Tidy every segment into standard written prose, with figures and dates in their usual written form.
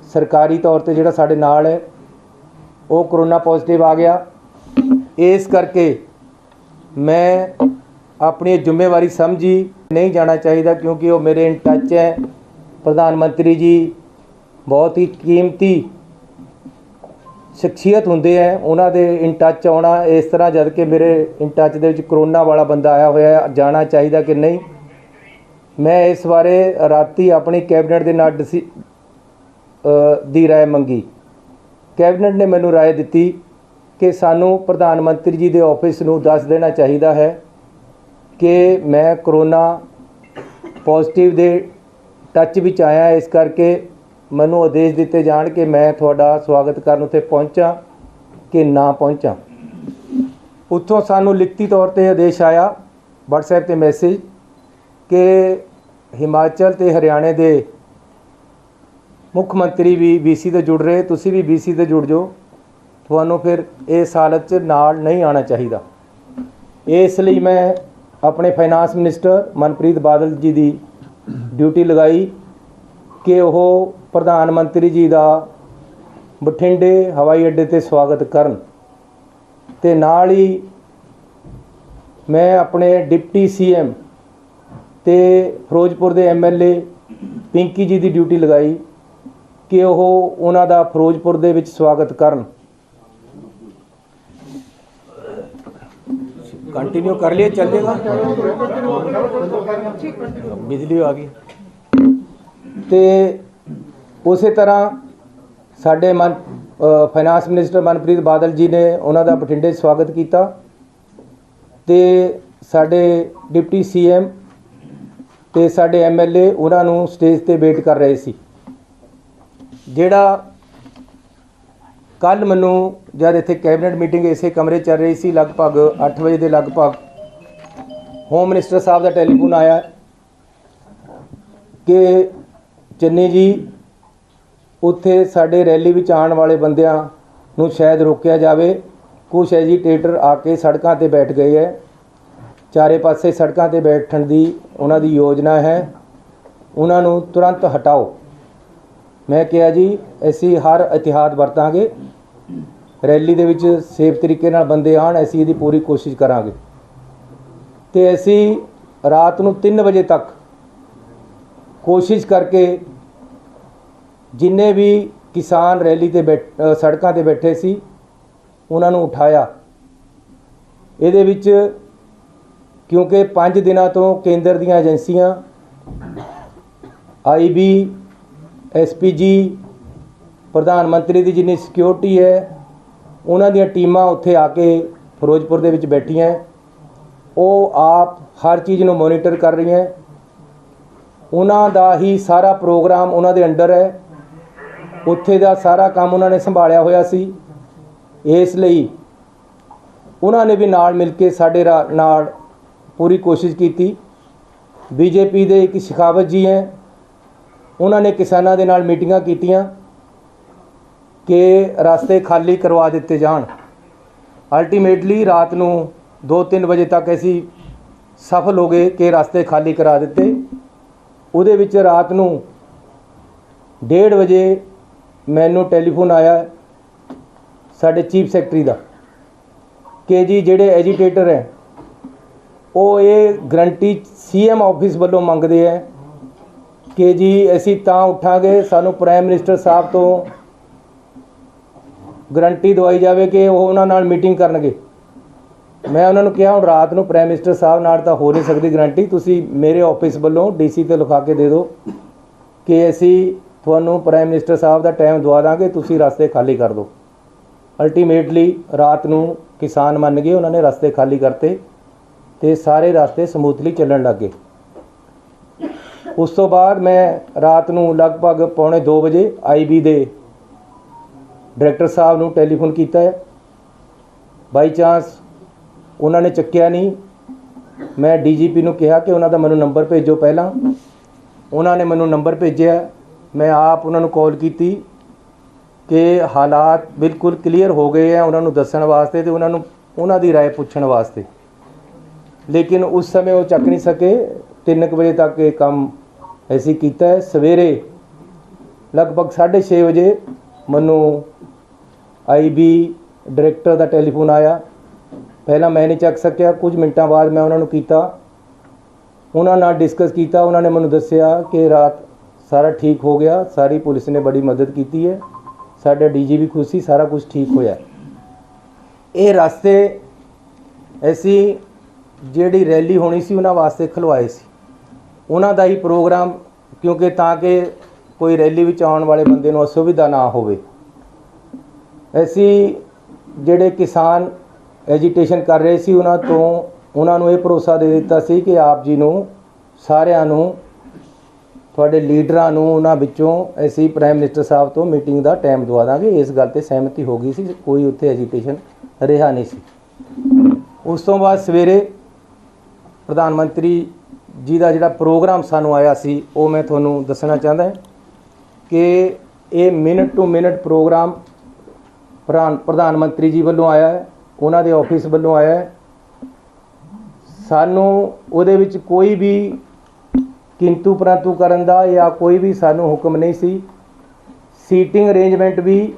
सरकारी तौर पर जोड़ा साढ़े नाल है वो करोना पॉजिटिव आ गया। इस करके मैं अपनी जिम्मेवारी समझी नहीं जाना चाहिए क्योंकि वो मेरे इन टच है। प्रधानमंत्री जी बहुत ही कीमती शख्सियत होंदे हैं, उन्होंने दे इन टच आना इस तरह जद कि मेरे in touch they which corona वाला बंदा आया होया है, जाना चाहिए कि नहीं। मैं इस बारे राती अपनी कैबिनेट के नाल दी राय मंगी। कैबिनेट ने मैनू राय दी कि सानू प्रधानमंत्री जी के ऑफिस नू दस देना चाहिए है कि मैं करोना पॉजिटिव दे टच विच आया, इस करके मैनू आदेश दिते जान कि मैं थोड़ा स्वागत करन उत्थे पहुँचा कि ना पहुँचा। उत्थों सानू लिखती तौर पर आदेश आया WhatsApp ते मैसेज कि हिमाचल ते हरियाणे दे मुख मंत्री भी BC ते जुड़ रहे, तुसी भी BC ते जुड़ जाओ, तुहानू फिर इस हालत च नाल नहीं आना चाहिए। इसलिए मैं अपने फाइनांस मिनिस्टर मनप्रीत बादल जी की ड्यूटी लगाई कि वह प्रधानमंत्री जी का बठिंडे हवाई अड्डे ते स्वागत करन ते नाल ही मैं अपने डिप्टी CM ते फिरोजपुर के MLA पिंकी जी की ड्यूटी लगाई कि वह उन्हां दा फिरोजपुर दे विच स्वागत करन। कंटिन्यू कर लिए चल जाएगा, बिजली आ गई। तो उस तरह साडे फाइनांस मिनिस्टर मनप्रीत बादल जी ने उन्होंने बठिंडे स्वागत किया ते साडे डिप्टी CM ते साडे MLA उन्होंने स्टेज ते वेट कर रहे सी। जिहड़ा कल मैनू जब इत्थे कैबिनेट मीटिंग इसे कमरे चल रही सी, लगभग 8 बजे के लगभग होम मिनिस्टर साहब का टैलीफोन आया कि चन्नी जी उत्थे साडे रैली विच आने वाले बंदियां नूं शायद रोकिया जाए, कुछ एजीटेटर आके सड़कों ते बैठ गए है, चारे पासे सड़कों ते बैठण दी उन्हां दी योजना है, उन्हां नूं तुरंत हटाओ। मैं कहा जी असी हर एहतियात वरतांगे, रैली दे विच सेफ तरीके नाल बंदे आण, असी इहदी पूरी कोशिश करांगे। ते असी रात नूं 3 बजे तक कोशिश करके जिन्ने भी किसान रैली ते सड़कों ते बैठे सी उन्हां नूं उठाया। इहदे विच क्योंकि 5 दिनों तो केंद्र दीयां एजेंसियां IB SPG प्रधानमंत्री की जिन्नी सिक्योरिटी है उन्हां दीयां टीमां उत्थे आके फिरोजपुर दे विच बैठियां, वो आप हर चीज़ नूं मोनीटर कर रही हैं। उन्हां दा ही सारा प्रोग्राम उन्हां दे अंडर है, उत्थे दा सारा काम उन्होंने संभालिया होया सी। इसलिए उन्होंने भी नाल मिल के साडे नाल पूरी कोशिश की। BJP दे एक शेखावत जी हैं, उन्होंने किसानों के नाल मीटिंगां कीतियां कि रास्ते खाली करवा दिते जाण। अल्टीमेटली रात नूं 2-3 बजे तक असी सफल हो गए कि रास्ते खाली करा दिते। उहदे विच रात नूं 1:30 बजे मैनू टैलीफोन आया साडे चीफ सैकटरी का कि जी जिहड़े एजीटेटर है वो ये गारंटी CM ऑफिस वालों मंगते हैं कि जी असी तां उठांगे, सानू प्राइम मिनिस्टर साहब तो गारंटी दवाई जाए कि वो उन्हां नाल मीटिंग करनगे। मैं उन्होंने कहा हुण रात नूं प्राइम मिनिस्टर साहब नाल तां हो नहीं सकती गारंटी, तुसी मेरे ऑफिस वालों DC ते लिखा के दे दो कि असी तुहानू प्राइम मिनिस्टर साहब का टाइम दवा देंगे, तुसी रास्ते खाली कर दो। अल्टीमेटली रात नूं किसान मन गए, उन्होंने रास्ते खाली करते तो सारे रास्ते समूथली चलन लग गए। उस तो बाद मैं रात नूं लगभग 1:45 बजे IB दे डायरैक्टर साहब नूं टैलीफोन किया है। बाई चांस उन्होंने चक्या नहीं, मैं DGP नूं कहा कि उन्हों दा मैनूं नंबर भेजो। पहला उन्होंने मैनूं नंबर भेजिया, मैं आप उन्होंने कॉल की कि हालात बिल्कुल क्लीयर हो गए हैं उन्होंने दस्सण वास्ते ते उन्हों दी राय पुछण वास्ते, लेकिन उस समय वो चक नहीं सके। 3 बजे तक ये काम ऐसी किया है। सवेरे लगभग 6:30 ਵਜੇ ਮੈਨੂੰ IB ਡਾਇਰੈਕਟਰ ਦਾ ਟੈਲੀਫੋਨ ਆਇਆ। ਪਹਿਲਾਂ मैं नहीं ਚੱਕ ਸਕਿਆ, ਕੁਝ ਮਿੰਟਾਂ ਬਾਅਦ मैं ਉਹਨਾਂ ਨੂੰ ਕੀਤਾ, ਉਹਨਾਂ ਨਾਲ ਡਿਸਕਸ ਕੀਤਾ। ਉਹਨਾਂ ਨੇ ਮੈਨੂੰ ਦੱਸਿਆ ਕਿ ਰਾਤ ਸਾਰਾ ਠੀਕ ਹੋ ਗਿਆ, ਸਾਰੀ ਪੁਲਿਸ ਨੇ ਬੜੀ ਮਦਦ ਕੀਤੀ ਹੈ, ਸਾਡਾ DG ਵੀ ਖੁਸ਼ ਸੀ, ਸਾਰਾ ਕੁਝ ਠੀਕ ਹੋਇਆ। ਇਹ ਰਸਤੇ ਅਸੀਂ ਜਿਹੜੀ ਰੈਲੀ ਹੋਣੀ ਸੀ ਉਹਨਾਂ ਵਾਸਤੇ ਖਲਵਾਏ ਸੀ, ਉਹਨਾਂ ਦਾ ਹੀ ਪ੍ਰੋਗਰਾਮ, ਕਿਉਂਕਿ ਤਾਂ ਕਿ ਕੋਈ ਰੈਲੀ ਵਿੱਚ ਆਉਣ ਵਾਲੇ ਬੰਦੇ ਨੂੰ ਅਸੁਵਿਧਾ ਨਾ ਹੋਵੇ। ਅਸੀਂ ਜਿਹੜੇ ਕਿਸਾਨ ਐਜੀਟੇਸ਼ਨ ਕਰ ਰਹੇ ਸੀ ਉਹਨਾਂ ਨੂੰ ਇਹ ਭਰੋਸਾ ਦੇ ਦਿੱਤਾ ਸੀ ਕਿ ਆਪ ਜੀ ਨੂੰ ਸਾਰਿਆਂ ਨੂੰ, ਤੁਹਾਡੇ ਲੀਡਰਾਂ ਨੂੰ, ਉਹਨਾਂ ਵਿੱਚੋਂ ਅਸੀਂ ਪ੍ਰਾਈਮ ਮਿਨਿਸਟਰ ਸਾਹਿਬ ਤੋਂ ਮੀਟਿੰਗ ਦਾ ਟਾਈਮ ਦਵਾ ਦਾਂਗੇ। ਇਸ ਗੱਲ 'ਤੇ ਸਹਿਮਤੀ ਹੋ ਗਈ ਸੀ, ਕੋਈ ਉੱਥੇ ਐਜੀਟੇਸ਼ਨ ਰਿਹਾ ਨਹੀਂ ਸੀ। ਉਸ ਤੋਂ ਬਾਅਦ ਸਵੇਰੇ ਪ੍ਰਧਾਨ ਮੰਤਰੀ ਜੀ ਦਾ ਜਿਹੜਾ ਪ੍ਰੋਗਰਾਮ ਸਾਨੂੰ ਆਇਆ ਸੀ ਉਹ ਮੈਂ ਤੁਹਾਨੂੰ ਦੱਸਣਾ ਚਾਹੁੰਦਾ ਕਿ ਇਹ ਮਿੰਟ ਟੂ ਮਿੰਟ ਪ੍ਰੋਗਰਾਮ ਪ੍ਰਧਾਨ ਮੰਤਰੀ ਜੀ ਵੱਲੋਂ ਆਇਆ ਹੈ, ਉਹਨਾਂ ਦੇ ਆਫਿਸ ਵੱਲੋਂ ਆਇਆ ਹੈ। ਸਾਨੂੰ ਉਹਦੇ ਵਿੱਚ ਕੋਈ ਵੀ ਕਿੰਤੂ ਪਰੰਤੂ ਕਰਨ ਦਾ ਜਾਂ ਕੋਈ ਵੀ ਸਾਨੂੰ ਹੁਕਮ ਨਹੀਂ ਸੀ। ਸੀਟਿੰਗ ਅਰੇਂਜਮੈਂਟ ਵੀ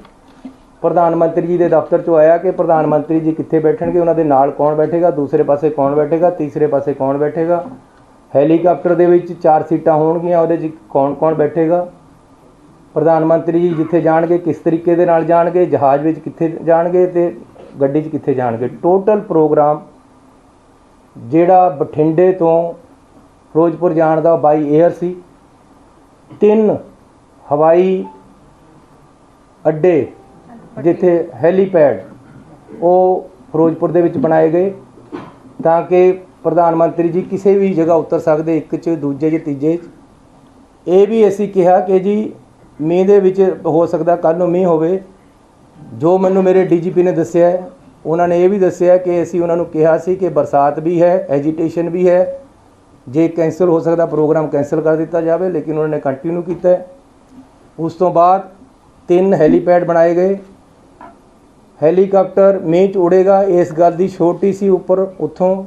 ਪ੍ਰਧਾਨ ਮੰਤਰੀ ਜੀ ਦੇ ਦਫ਼ਤਰ 'ਚੋਂ ਆਇਆ ਕਿ ਪ੍ਰਧਾਨ ਮੰਤਰੀ ਜੀ ਕਿੱਥੇ ਬੈਠਣਗੇ, ਉਹਨਾਂ ਦੇ ਨਾਲ ਕੌਣ ਬੈਠੇਗਾ, ਦੂਸਰੇ ਪਾਸੇ ਕੌਣ ਬੈਠੇਗਾ, ਤੀਸਰੇ ਪਾਸੇ ਕੌਣ ਬੈਠੇਗਾ, ਹੈਲੀਕਾਪਟਰ ਦੇ ਵਿੱਚ 4 ਸੀਟਾਂ ਹੋਣਗੀਆਂ, ਉਹਦੇ 'ਚ ਕੌਣ ਕੌਣ ਬੈਠੇਗਾ, ਪ੍ਰਧਾਨ ਮੰਤਰੀ ਜੀ ਜਿੱਥੇ ਜਾਣਗੇ ਕਿਸ ਤਰੀਕੇ ਦੇ ਨਾਲ ਜਾਣਗੇ, ਜਹਾਜ਼ ਵਿੱਚ ਕਿੱਥੇ ਜਾਣਗੇ ਅਤੇ ਗੱਡੀ 'ਚ ਕਿੱਥੇ ਜਾਣਗੇ। ਟੋਟਲ ਪ੍ਰੋਗਰਾਮ ਜਿਹੜਾ ਬਠਿੰਡੇ ਤੋਂ ਫਿਰੋਜ਼ਪੁਰ ਜਾਣ ਦਾ ਬਾਈ ਏਅਰ ਸੀ। 3 ਹਵਾਈ ਅੱਡੇ ਜਿੱਥੇ ਹੈਲੀਪੈਡ ਉਹ ਫਿਰੋਜ਼ਪੁਰ ਦੇ ਵਿੱਚ ਬਣਾਏ ਗਏ ਤਾਂ ਕਿ ਪ੍ਰਧਾਨ ਮੰਤਰੀ ਜੀ ਕਿਸੇ ਵੀ ਜਗ੍ਹਾ ਉਤਰ ਸਕਦੇ, ਇੱਕ 'ਚ, ਦੂਜੇ 'ਚ, ਤੀਜੇ 'ਚ। ਇਹ ਵੀ ਅਸੀਂ ਕਿਹਾ ਕਿ ਜੀ ਮੀਂਹ ਦੇ ਵਿੱਚ ਹੋ ਸਕਦਾ ਕੱਲ੍ਹ ਨੂੰ ਮੀਂਹ ਹੋਵੇ। ਜੋ ਮੈਨੂੰ ਮੇਰੇ DGP ਨੇ ਦੱਸਿਆ ਹੈ, ਉਹਨਾਂ ਨੇ ਇਹ ਵੀ ਦੱਸਿਆ ਕਿ ਅਸੀਂ ਉਹਨਾਂ ਨੂੰ ਕਿਹਾ ਸੀ ਕਿ ਬਰਸਾਤ ਵੀ ਹੈ, ਐਜੀਟੇਸ਼ਨ ਵੀ ਹੈ, ਜੇ ਕੈਂਸਲ ਹੋ ਸਕਦਾ ਪ੍ਰੋਗਰਾਮ ਕੈਂਸਲ ਕਰ ਦਿੱਤਾ ਜਾਵੇ, ਲੇਕਿਨ ਉਹਨਾਂ ਨੇ ਕੰਟੀਨਿਊ ਕੀਤਾ। ਉਸ ਤੋਂ ਬਾਅਦ 3 ਹੈਲੀਪੈਡ ਬਣਾਏ ਗਏ। ਹੈਲੀਕਾਪਟਰ ਮੀਂਹ 'ਚ ਉੜੇਗਾ ਇਸ ਗੱਲ ਦੀ ਛੋਟੀ ਸੀ ਉੱਪਰ ਉੱਥੋਂ,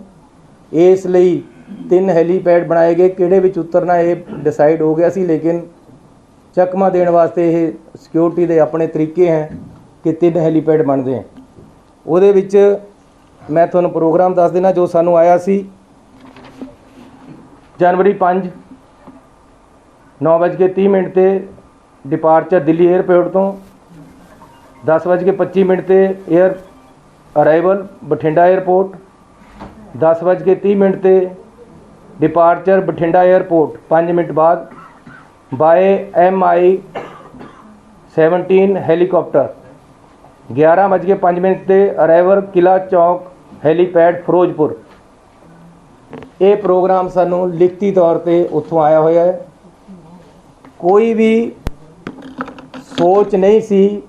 ਇਸ ਲਈ 3 ਹੈਲੀਪੈਡ ਬਣਾਏ ਗਏ। ਕਿਹੜੇ ਵਿੱਚ ਉਤਰਨਾ ਇਹ ਡਿਸਾਈਡ ਹੋ ਗਿਆ ਸੀ, ਲੇਕਿਨ ਚਕਮਾ ਦੇਣ ਵਾਸਤੇ ਇਹ ਸਿਕਿਉਰਿਟੀ ਦੇ ਆਪਣੇ ਤਰੀਕੇ ਹੈ ਕਿ 3 ਹੈਲੀਪੈਡ ਬਣਦੇ ਹੈ। ਉਹਦੇ ਵਿੱਚ ਮੈਂ ਤੁਹਾਨੂੰ ਪ੍ਰੋਗਰਾਮ ਦੱਸ ਦੇਣਾ ਜੋ ਸਾਨੂੰ ਆਇਆ ਸੀ। जनवरी 5 9:30 ਤੇ ਡਿਪਾਰਚਰ ਦਿੱਲੀ 에ਅਰਪੋਰਟ ਤੋਂ, 10:25 ਤੇ 에ਅਰ ਅਰਾਈਵਲ ਬਠਿੰਡਾ 에ਅਰਪੋਰਟ, 10:30 ਤੇ ਡਿਪਾਰਚਰ ਬਠਿੰਡਾ 에ਅਰਪੋਰਟ, 5 ਮਿੰਟ ਬਾਅਦ ਬਾਏ MI-17 ਹੈਲੀਕਾਪਟਰ, 11:05 ਤੇ ਅਰਾਈਵਲ ਕਿਲਾ ਚੌਕ ਹੈਲੀਪੈਡ ਫਿਰੋਜ਼ਪੁਰ। ਇਹ ਪ੍ਰੋਗਰਾਮ ਸਾਨੂੰ ਲਿਖਤੀ ਤੌਰ 'ਤੇ ਉੱਥੋਂ ਆਇਆ ਹੋਇਆ ਹੈ। ਕੋਈ ਵੀ ਸੋਚ ਨਹੀਂ ਸੀ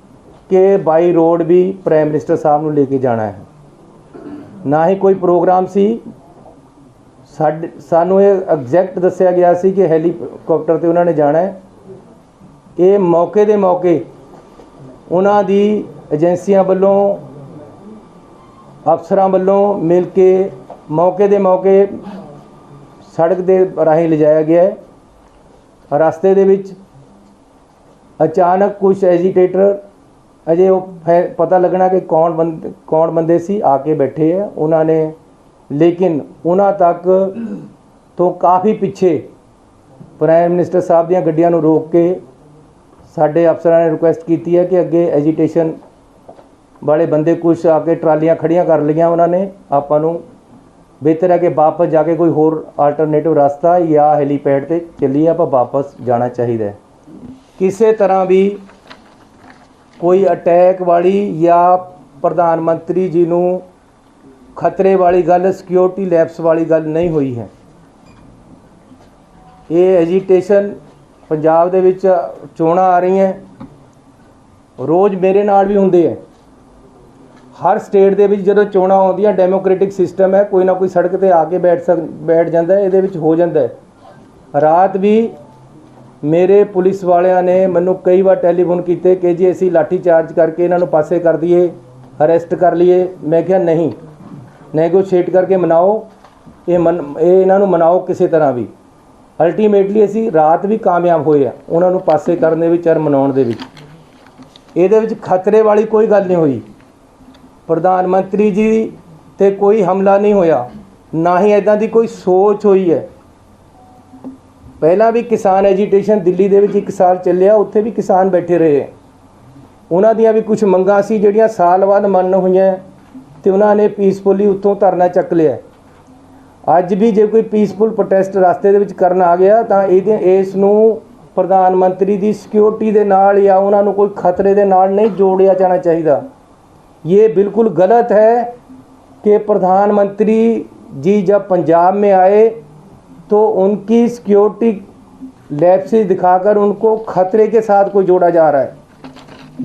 ਕਿ ਬਾਈ ਰੋਡ ਵੀ ਪ੍ਰਾਈਮ ਮਿਨਿਸਟਰ ਸਾਹਿਬ ਨੂੰ ਲੈ ਕੇ ਜਾਣਾ ਹੈ, ਨਾ ਹੀ ਕੋਈ ਪ੍ਰੋਗਰਾਮ ਸੀ। ਸਾਨੂੰ ਇਹ ਐਗਜ਼ੈਕਟ ਦੱਸਿਆ ਗਿਆ ਸੀ ਕਿ ਹੈਲੀਕਾਪਟਰ 'ਤੇ ਉਹਨਾਂ ਨੇ ਜਾਣਾ ਹੈ। ਇਹ ਮੌਕੇ ਦੇ ਮੌਕੇ ਉਹਨਾਂ ਦੀ ਏਜੰਸੀਆਂ ਵੱਲੋਂ, ਅਫਸਰਾਂ ਵੱਲੋਂ ਮਿਲ ਕੇ ਮੌਕੇ ਦੇ ਮੌਕੇ ਸੜਕ ਦੇ ਰਾਹੀਂ ਲਿਜਾਇਆ ਗਿਆ ਹੈ। ਰਸਤੇ ਦੇ ਵਿੱਚ ਅਚਾਨਕ ਕੁਝ ਐਜੀਟੇਟਰ, ਅਜੇ ਉਹ ਪਤਾ ਲੱਗਣਾ ਕਿ ਕੌਣ ਬੰਦੇ ਸੀ, ਆ ਕੇ ਬੈਠੇ ਹੈ ਉਹਨਾਂ ਨੇ, ਲੇਕਿਨ ਉਹਨਾਂ ਤੱਕ ਤੋਂ ਕਾਫੀ ਪਿੱਛੇ ਪ੍ਰਾਈਮ ਮਿਨਿਸਟਰ ਸਾਹਿਬ ਦੀਆਂ ਗੱਡੀਆਂ ਨੂੰ ਰੋਕ ਕੇ ਸਾਡੇ ਅਫਸਰਾਂ ਨੇ ਰਿਕੁਐਸਟ ਕੀਤੀ ਹੈ ਕਿ ਅੱਗੇ ਐਜੀਟੇਸ਼ਨ ਵਾਲੇ ਬੰਦੇ ਕੁਛ ਆ ਕੇ ਟਰਾਲੀਆਂ ਖੜੀਆਂ ਕਰ ਲਈਆਂ ਉਹਨਾਂ ਨੇ, ਆਪਾਂ ਨੂੰ ਬਿਹਤਰ ਹੈ ਕਿ ਵਾਪਸ ਜਾ ਕੇ ਕੋਈ ਹੋਰ ਆਲਟਰਨੇਟਿਵ ਰਸਤਾ ਜਾਂ ਹੈਲੀਪੈਡ 'ਤੇ ਚੱਲੀਏ, ਆਪਾਂ ਵਾਪਸ ਜਾਣਾ ਚਾਹੀਦਾ ਹੈ। ਕਿਸੇ ਤਰ੍ਹਾਂ ਵੀ ਕੋਈ ਅਟੈਕ ਵਾਲੀ ਜਾਂ ਪ੍ਰਧਾਨ ਮੰਤਰੀ ਜੀ ਨੂੰ ਖਤਰੇ ਵਾਲੀ ਗੱਲ, ਸਿਕਿਉਰਿਟੀ ਲੈਪਸ ਵਾਲੀ ਗੱਲ ਨਹੀਂ ਹੋਈ ਹੈ। ਇਹ ਐਜੀਟੇਸ਼ਨ ਪੰਜਾਬ ਦੇ ਵਿੱਚ ਚੋਣਾਂ ਆ ਰਹੀਆਂ, ਰੋਜ਼ ਮੇਰੇ ਨਾਲ ਵੀ ਹੁੰਦੇ ਹੈ। ਹਰ ਸਟੇਟ ਦੇ ਵਿੱਚ ਜਦੋਂ ਚੋਣਾਂ ਆਉਂਦੀਆਂ, ਡੈਮੋਕ੍ਰੈਟਿਕ ਸਿਸਟਮ ਹੈ, ਕੋਈ ਨਾ ਕੋਈ ਸੜਕ 'ਤੇ ਆ ਕੇ ਬੈਠ ਜਾਂਦਾ, ਇਹਦੇ ਵਿੱਚ ਹੋ ਜਾਂਦਾ ਹੈ। ਰਾਤ ਵੀ ਮੇਰੇ ਪੁਲਿਸ ਵਾਲਿਆਂ ਨੇ ਮੈਨੂੰ ਕਈ ਵਾਰ ਟੈਲੀਫੋਨ ਕੀਤੇ ਕਿ ਜੀ ਅਸੀਂ ਲਾਠੀ ਚਾਰਜ ਕਰਕੇ ਇਹਨਾਂ ਨੂੰ ਪਾਸੇ ਕਰ ਦਈਏ, ਅਰੈਸਟ ਕਰ ਲਈਏ। ਮੈਂ ਕਿਹਾ ਨਹੀਂ, ਨੈਗੋਸ਼ੀਏਟ ਕਰਕੇ ਮਨਾਓ, ਇਹ ਇਹਨਾਂ ਨੂੰ ਮਨਾਓ ਕਿਸੇ ਤਰ੍ਹਾਂ ਵੀ। ਅਲਟੀਮੇਟਲੀ ਅਸੀਂ ਰਾਤ ਵੀ ਕਾਮਯਾਬ ਹੋਏ ਆ ਉਹਨਾਂ ਨੂੰ ਪਾਸੇ ਕਰਨ ਦੇ ਵਿੱਚ ਔਰ ਮਨਾਉਣ ਦੇ ਵਿੱਚ। ਇਹਦੇ ਵਿੱਚ ਖਤਰੇ ਵਾਲੀ ਕੋਈ ਗੱਲ ਨਹੀਂ ਹੋਈ। ਪ੍ਰਧਾਨ ਮੰਤਰੀ ਜੀ ਤੇ ਕੋਈ ਹਮਲਾ ਨਹੀਂ ਹੋਇਆ, ਨਾ ਹੀ ਇੱਦਾਂ ਦੀ ਕੋਈ ਸੋਚ ਹੋਈ ਹੈ। ਪਹਿਲਾਂ ਵੀ ਕਿਸਾਨ ਐਜੀਟੇਸ਼ਨ ਦਿੱਲੀ ਦੇ ਵਿੱਚ 1 ਸਾਲ ਚੱਲਿਆ, ਉੱਥੇ ਵੀ ਕਿਸਾਨ ਬੈਠੇ ਰਹੇ। ਉਹਨਾਂ ਦੀਆਂ ਵੀ ਕੁਝ ਮੰਗਾਂ ਸੀ ਜਿਹੜੀਆਂ ਸਾਲ ਬਾਅਦ ਮੰਨ ਹੋਈਆਂ ਤੇ ਉਹਨਾਂ ਨੇ ਪੀਸਫੁਲੀ ਉੱਥੋਂ ਧਰਨਾ ਚੱਕ ਲਿਆ। ਅੱਜ ਵੀ ਜੇ ਕੋਈ ਪੀਸਫੁਲ ਪ੍ਰੋਟੈਸਟ ਰਸਤੇ ਦੇ ਵਿੱਚ ਕਰਨ ਆ ਗਿਆ ਤਾਂ ਇਸ ਨੂੰ ਪ੍ਰਧਾਨ ਮੰਤਰੀ ਦੀ ਸਿਕਿਉਰਿਟੀ ਦੇ ਨਾਲ ਜਾਂ ਉਹਨਾਂ ਨੂੰ ਕੋਈ ਖਤਰੇ ਦੇ ਨਾਲ नहीं जोड़िया जाना चाहिए। ये बिल्कुल गलत है कि प्रधानमंत्री जी जब पंजाब में आए तो उनकी सिक्योरिटी लैप्सेस दिखाकर उनको खतरे के साथ कोई जोड़ा जा रहा है।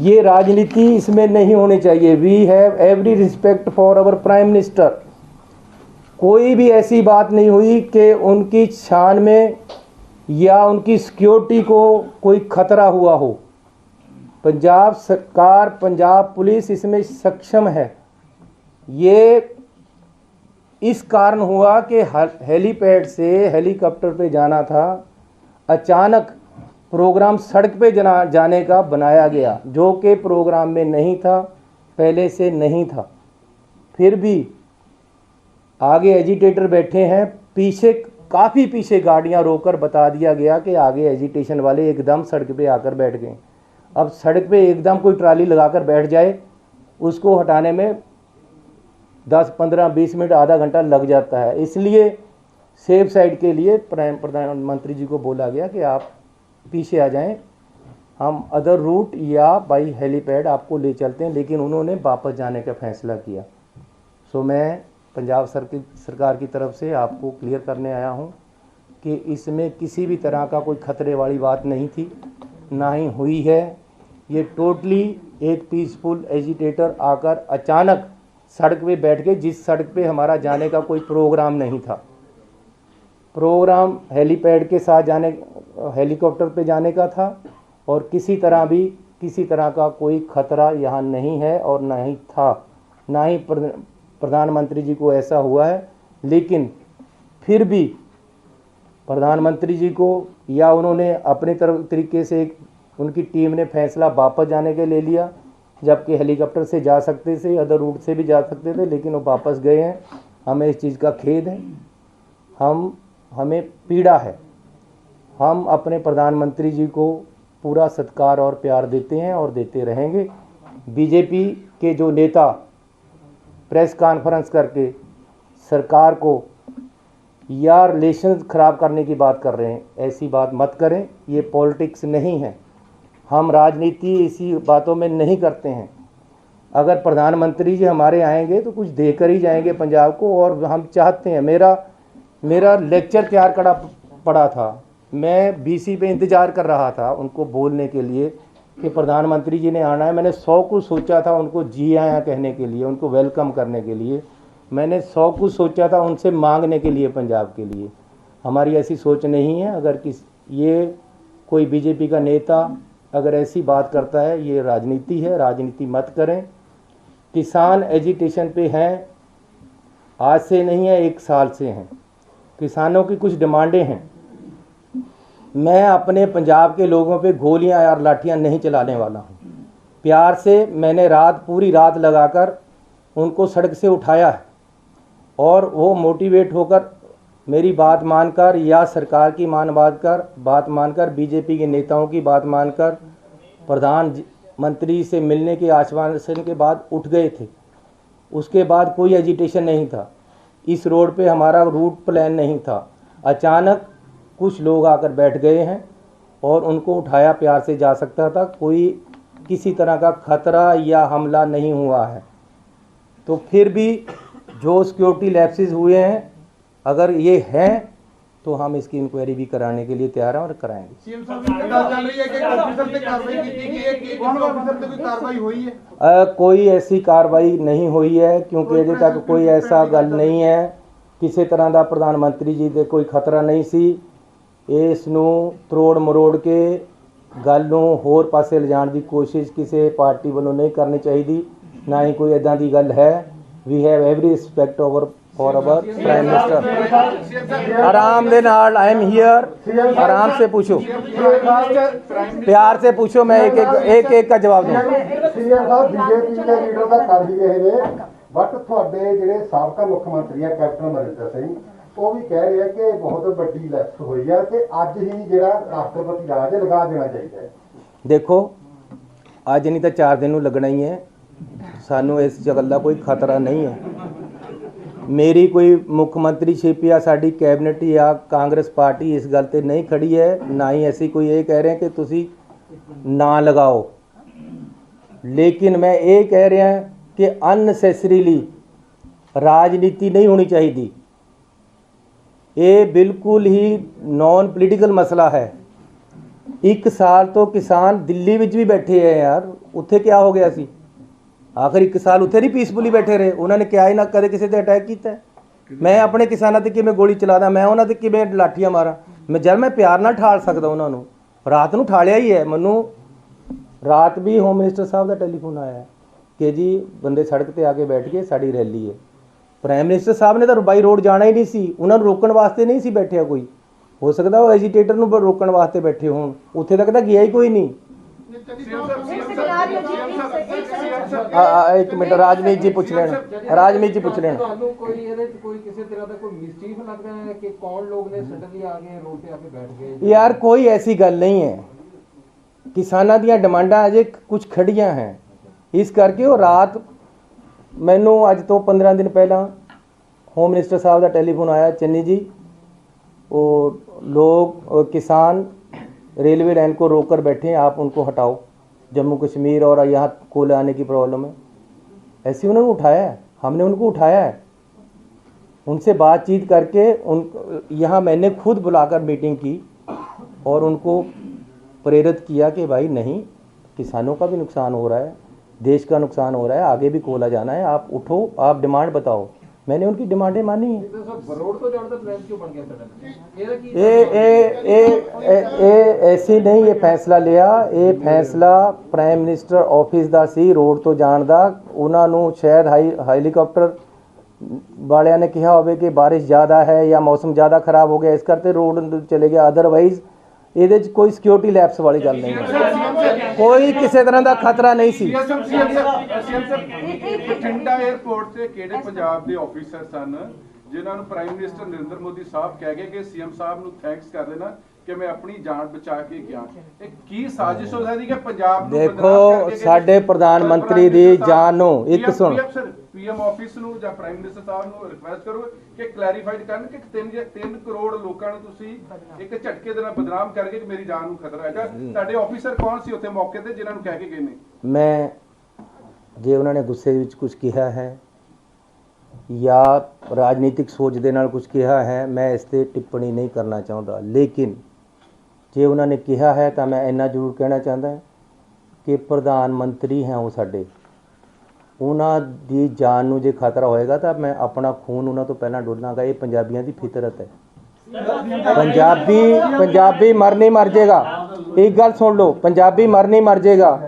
ये राजनीति इसमें नहीं होनी चाहिए। We have every respect for our prime minister. कोई भी ऐसी बात नहीं हुई कि उनकी शान में या उनकी सिक्योरिटी को कोई खतरा हुआ हो। पंजाब सरकार, पंजाब पुलिस इसमें सक्षम है। ये इस कारण हुआ कि हेलीपैड से हेलीकॉप्टर पे जाना था, अचानक प्रोग्राम सड़क पे जाने का बनाया गया, जो कि प्रोग्राम में नहीं था, पहले से नहीं था। फिर भी आगे एजिटेटर बैठे हैं, पीछे काफ़ी पीछे गाड़ियां रोककर बता दिया गया कि आगे एजिटेशन वाले एकदम सड़क पे आकर बैठ गए। अब सड़क पे एकदम कोई ट्राली लगाकर बैठ जाए, उसको हटाने में 10, 15, 20 मिनट, आधा घंटा लग जाता है। इसलिए सेफ साइड के लिए प्रधानमंत्री जी को बोला गया कि आप पीछे आ जाएं, हम अदर रूट या बाई हेलीपैड आपको ले चलते हैं। लेकिन उन्होंने वापस जाने का फैसला किया। सो मैं पंजाब सरकार की तरफ से आपको क्लियर करने आया हूं कि इसमें किसी भी तरह का कोई खतरे वाली बात नहीं थी, ना ही हुई है। ये टोटली एक पीसफुल एजिटेटर आकर अचानक सड़क पे बैठ गए, जिस सड़क पे हमारा जाने का कोई प्रोग्राम नहीं था। प्रोग्राम हेलीपैड के साथ जाने, हेलीकॉप्टर पे जाने का था, और किसी तरह का कोई खतरा यहाँ नहीं है और ना ही था, ना ही प्रधानमंत्री जी को ऐसा हुआ है। लेकिन फिर भी प्रधानमंत्री जी को या उन्होंने अपने तरीके से उनकी टीम ने फैसला वापस जाने के ले लिया, जबकि हेलीकॉप्टर से जा सकते थे, अदर रूट से भी जा सकते थे, लेकिन वो वापस गए हैं। हमें इस चीज़ का खेद है, हमें पीड़ा है। हम अपने प्रधानमंत्री जी को पूरा सत्कार और प्यार देते हैं और देते रहेंगे। बीजेपी के जो नेता प्रेस कॉन्फ्रेंस करके सरकार को या रिलेशन ख़राब करने की बात कर रहे हैं, ऐसी बात मत करें। ये पॉलिटिक्स नहीं है, हम राजनीति इसी बातों में नहीं करते हैं। अगर प्रधानमंत्री जी हमारे आएंगे तो कुछ देकर ही जाएंगे पंजाब को, और हम चाहते हैं। मेरा लेक्चर तैयार पड़ा था, मैं बीसी पे इंतज़ार कर रहा था उनको बोलने के लिए कि प्रधानमंत्री जी ने आना है। मैंने 100 कुछ सोचा था उनको जी आया कहने के लिए, उनको वेलकम करने के लिए। मैंने 100 कुछ सोचा था उनसे मांगने के लिए पंजाब के लिए। हमारी ऐसी सोच नहीं है। अगर ये कोई बीजेपी का नेता अगर ऐसी बात करता है, ये राजनीति है, राजनीति मत करें। किसान एजिटेशन पे हैं, आज से नहीं है, 1 साल से हैं। किसानों की कुछ डिमांडें हैं। मैं अपने पंजाब के लोगों पे गोलियां और लाठियां नहीं चलाने वाला हूं। प्यार से मैंने पूरी रात लगाकर उनको सड़क से उठाया है, और वो मोटिवेट होकर मेरी बात मानकर या सरकार की बात मानकर बीजेपी के नेताओं की बात मानकर प्रधानमंत्री से मिलने के आश्वासन के बाद उठ गए थे। उसके बाद कोई एजिटेशन नहीं था, इस रोड पे हमारा रूट प्लान नहीं था। अचानक कुछ लोग आकर बैठ गए हैं और उनको उठाया प्यार से जा सकता था। कोई किसी तरह का खतरा या हमला नहीं हुआ है। तो फिर भी जो सिक्योरिटी लैप्सेस हुए हैं, अगर ये हैं तो हम इसकी इंक्वायरी भी कराने के लिए तैयार हैं और कराएंगे। सीएम साहब की बात चल रही है कि ऑफिसर पे कार्रवाई की गई है, कौन ऑफिसर पे कोई कार्रवाई हुई है? कोई ऐसी कार्रवाई नहीं हुई है, क्योंकि अजे तक कोई ऐसा गल नहीं है। किसी तरह का प्रधानमंत्री जी दे कोई खतरा नहीं सी। इस नूं त्रोड़ मरोड़ के गल नूं होर पासे लिजाण दी कोशिश किसी पार्टी वालों नहीं करनी चाहिए, ना ही कोई इदां दी गल है। We have every respect for our prime minister. आराम दे नाल, आई एम हियर, आराम से पूछो, प्यार से पूछो, मैं एक का जवाब दूँ। ਸੀਐਮ ਸਾਹਿਬ ਬੀਜੇਪੀ ਦੇ ਲੀਡਰ ਦਾ ਕਰ ਹੀ ਰਹੇ ਨੇ, ਬਟ ਤੁਹਾਡੇ ਜਿਹੜੇ ਸਾਬਕਾ ਮੁੱਖ ਮੰਤਰੀ ਆ ਕੈਪਟਨ ਅਮਰਿੰਦਰ ਸਿੰਘ, ਉਹ ਵੀ ਕਹਿ ਰਹੇ ਆ ਕਿ ਬਹੁਤ ਵੱਡੀ ਲੈਪਸ ਹੋਈ ਆ ਤੇ ਅੱਜ ਹੀ ਜਿਹੜਾ ਰਾਸ਼ਟਰਪਤੀ ਰਾਜ ਲਗਾ ਦੇਣਾ ਚਾਹੀਦਾ ਹੈ। देखो ਅੱਜ नहीं तो 4 दिन ਨੂੰ ਲੱਗਣਾ ਹੀ ਹੈ, ਸਾਨੂੰ ਇਸ ਗੱਲ ਦਾ ਕੋਈ ਖਤਰਾ ਨਹੀਂ ਹੈ। ਮੇਰੀ ਕੋਈ ਮੁੱਖ ਮੰਤਰੀਸ਼ਿਪ ਜਾਂ ਸਾਡੀ ਕੈਬਨਿਟ ਜਾਂ ਕਾਂਗਰਸ ਪਾਰਟੀ ਇਸ ਗੱਲ ਤੇ ਨਹੀਂ ਖੜੀ ਹੈ, ਨਾ ਹੀ ਅਸੀਂ ਕੋਈ ਇਹ ਕਹਿ ਰਹੇ ਕਿ ਤੁਸੀਂ ਨਾ ਲਗਾਓ, ਲੇਕਿਨ ਮੈਂ ਇਹ ਕਹਿ ਰਿਹਾ ਕਿ ਅਨਨੈਸੈਸਰੀਲੀ ਰਾਜਨੀਤੀ ਨਹੀਂ ਹੋਣੀ ਚਾਹੀਦੀ। ਇਹ ਬਿਲਕੁਲ ਹੀ ਨॉन ਪੋਲੀਟੀਕਲ ਮਸਲਾ ਹੈ। 1 ਸਾਲ ਤੋਂ ਕਿਸਾਨ ਦਿੱਲੀ ਵਿੱਚ ਵੀ ਬੈਠੇ ਹੈ ਯਾਰ, ਉੱਥੇ ਕੀ ਹੋ ਗਿਆ ਸੀ? ਆਖਰ 1 ਸਾਲ ਉੱਥੇ ਨਹੀਂ ਪੀਸਫੁਲੀ ਬੈਠੇ ਰਹੇ, ਉਹਨਾਂ ਨੇ ਕਿਹਾ ਹੀ ਨਾ ਕਦੇ ਕਿਸੇ ਤੇ ਅਟੈਕ ਕੀਤਾ। ਮੈਂ ਆਪਣੇ ਕਿਸਾਨਾਂ ਤੇ ਕਿਵੇਂ ਗੋਲੀ ਚਲਾਦਾ, ਮੈਂ ਉਹਨਾਂ ਤੇ ਕਿਵੇਂ ਲਾਠੀਆਂ ਮਾਰਾਂ? ਮੈਂ ਪਿਆਰ ਨਾਲ ਠਾਲ ਸਕਦਾ ਉਹਨਾਂ ਨੂੰ, ਰਾਤ ਨੂੰ ਠਾਲਿਆ ਹੀ ਹੈ। ਮੈਨੂੰ ਰਾਤ ਵੀ ਹੋਮ ਮਿਨਿਸਟਰ ਸਾਹਿਬ ਦਾ ਟੈਲੀਫੋਨ ਆਇਆ ਕਿ ਜੀ ਬੰਦੇ ਸੜਕ ਤੇ ਆ ਕੇ ਬੈਠ ਗਏ, ਸਾਡੀ ਰੈਲੀ ਹੈ। ਪ੍ਰਾਈਮ ਮਿਨਿਸਟਰ ਸਾਹਿਬ ਨੇ ਤਾਂ ਬਾਈ ਰੋਡ ਜਾਣਾ ਹੀ ਨਹੀਂ ਸੀ, ਉਹਨਾਂ ਨੂੰ ਰੋਕਣ ਵਾਸਤੇ ਨਹੀਂ ਸੀ ਬੈਠਿਆ ਕੋਈ। ਹੋ ਸਕਦਾ ਉਹ ਐਜੀਟੇਟਰ ਨੂੰ ਰੋਕਣ ਵਾਸਤੇ ਬੈਠੇ ਹੋਣ, ਉੱਥੇ ਤੱਕ ਤਾਂ ਗਿਆ ਹੀ ਕੋਈ ਨਹੀਂ। एक मिनट, राजमीत जी पूछ लेना, राजमीत जी पूछ लेना। ਤੁਹਾਨੂੰ ਕੋਈ ਇਹਦੇ ਚ ਕੋਈ ਕਿਸੇ ਤਰ੍ਹਾਂ ਦਾ ਕੋਈ ਮਿਸਚੀਫ ਲੱਗਦਾ ਹੈ ਕਿ ਕੌਣ ਲੋਕ ਨੇ ਸਡਨਲੀ ਆ ਕੇ ਰੋਡ ਤੇ ਆ ਕੇ ਬੈਠ ਗਏ? यार कोई ऐसी गल नहीं है, किसानां ਦੀਆਂ ਡਿਮਾਂਡਾਂ ਅਜੇ ਕੁਝ ਖੜੀਆਂ ਹੈ, ਇਸ ਕਰਕੇ ਉਹ ਰਾਤ ਮੈਨੂੰ ਅੱਜ ਤੋਂ 15 दिन ਪਹਿਲਾਂ ਹੋਮ ਮਿਨਿਸਟਰ ਸਾਹਿਬ ਦਾ ਟੈਲੀਫੋਨ ਆਇਆ, ਚੰਨੀ ਜੀ वो लोग किसान रेलवे लाइन को रोक कर बैठे हैं, आप उनको हटाओ, जम्मू कश्मीर और यहाँ कोयले आने की प्रॉब्लम है। ऐसे उन्होंने उठाया है, हमने उनको उठाया है, उनसे बातचीत करके उन यहाँ मैंने खुद बुलाकर मीटिंग की और उनको प्रेरित किया कि भाई नहीं, किसानों का भी नुकसान हो रहा है, देश का नुकसान हो रहा है, आगे भी कोयला जाना है, आप उठो, आप डिमांड बताओ। मैंने उनकी डिमांडें मानी है। रोड तो जाने का प्लान क्यों बन गया सडनली? ऐसे नहीं ये फैसला लिया, ये फैसला प्राइम मिनिस्टर ऑफिस ਦਾ ਸੀ ਰੋਡ ਤੋਂ ਜਾਣ ਦਾ। ਉਹਨਾਂ ਨੂੰ ਸ਼ਾਇਦ ਹੈਲੀਕਾਪਟਰ ਵਾਲਿਆਂ ਨੇ ਕਿਹਾ ਹੋਵੇ ਕਿ ਬਾਰਿਸ਼ ਜ਼ਿਆਦਾ ਹੈ ਜਾਂ ਮੌਸਮ ਜ਼ਿਆਦਾ ਖਰਾਬ ਹੋ ਗਿਆ, ਇਸ ਕਰਕੇ ਰੋਡ ਚਲੇ ਗਿਆ। ਅਦਰਵਾਈਜ਼ ਇਹਦੇ 'ਚ ਕੋਈ ਸਿਕਿਉਰਿਟੀ ਲੈਪਸ ਵਾਲੀ ਗੱਲ ਨਹੀਂ ਹੈ, ਕੋਈ ਕਿਸੇ ਤਰ੍ਹਾਂ ਦਾ ਖਤਰਾ ਨਹੀਂ ਸੀ। ਬਠਿੰਡਾ 에ਅਰਪੋਰਟ ਤੇ ਕਿਹੜੇ ਪੰਜਾਬ ਦੇ ਆਫੀਸਰ ਸਨ ਜਿਨ੍ਹਾਂ ਨੂੰ ਪ੍ਰਾਈਮ ਮਿਨਿਸਟਰ ਨਰਿੰਦਰ ਮੋਦੀ ਸਾਹਿਬ ਕਹਿ ਗਏ ਕਿ ਸੀਐਮ ਸਾਹਿਬ ਨੂੰ ਥੈਂਕਸ ਕਰ ਦੇਣਾ ਕਿ ਮੈਂ ਆਪਣੀ ਜਾਨ ਬਚਾ ਕੇ ਗਿਆ? ਇਹ ਕੀ ਸਾਜ਼ਿਸ਼ ਹੋ ਸਕਦੀ ਕਿ ਪੰਜਾਬ ਨੂੰ ਦੇਖੋ ਸਾਡੇ ਪ੍ਰਧਾਨ ਮੰਤਰੀ ਦੀ ਜਾਨ ਨੂੰ ਇੱਕ ਸੁਣ, ਪੀਐਮ ਆਫਿਸ ਨੂੰ ਜਾਂ ਪ੍ਰਾਈਮ ਮਿਨਿਸਟਰ ਸਾਹਿਬ ਨੂੰ ਰਿਕੁਐਸਟ ਕਰੋ ਕਿ ਕਲੈਰੀਫਾਈਡ ਕਰਨ ਕਿ 3 ਕਰੋੜ ਲੋਕਾਂ ਨੂੰ ਤੁਸੀਂ ਇੱਕ ਝਟਕੇ ਦੇ ਨਾਲ ਬਦਨਾਮ ਕਰਕੇ ਕਿ ਮੇਰੀ ਜਾਨ ਨੂੰ ਖਤਰਾ ਹੈਗਾ। ਤੁਹਾਡੇ ਆਫੀਸਰ ਕੌਣ ਸੀ ਉੱਥੇ ਮੌਕੇ ਤੇ ਜਿਨ੍ਹਾਂ ਨੂੰ ਕਹਿ ਕੇ ਗਏ ਨੇ? ਮੈਂ ਜੇ ਉਹਨਾਂ ਨੇ ਗੁੱਸੇ ਵਿੱਚ ਕੁਝ ਕਿਹਾ ਹੈ ਜਾਂ ਰਾਜਨੀਤਿਕ ਸੋਚ ਦੇ ਨਾਲ ਕੁਝ ਕਿਹਾ ਹੈ, ਮੈਂ ਇਸ ਤੇ ਟਿੱਪਣੀ ਨਹੀਂ ਕਰਨਾ ਚਾਹੁੰਦਾ, ਲੇਕਿਨ ਜੇ ਉਹਨਾਂ ਨੇ ਕਿਹਾ ਹੈ ਤਾਂ ਮੈਂ ਇੰਨਾ ਜ਼ਰੂਰ ਕਹਿਣਾ ਚਾਹੁੰਦਾ ਕਿ ਪ੍ਰਧਾਨ ਮੰਤਰੀ ਹੈ ਉਹ ਸਾਡੇ, ਉਹਨਾਂ ਦੀ ਜਾਨ ਨੂੰ ਜੇ ਖਤਰਾ ਹੋਏਗਾ ਤਾਂ ਮੈਂ ਆਪਣਾ ਖੂਨ ਉਹਨਾਂ ਤੋਂ ਪਹਿਲਾਂ ਡੋਲਾਂਗਾ। ਇਹ ਪੰਜਾਬੀਆਂ ਦੀ ਫਿਤਰਤ ਹੈ। ਪੰਜਾਬੀ ਮਰ ਨਹੀਂ ਮਰ ਜਾਏਗਾ, ਇੱਕ ਗੱਲ ਸੁਣ ਲਓ, ਪੰਜਾਬੀ ਮਰ ਨਹੀਂ ਮਰ ਜਾਏਗਾ,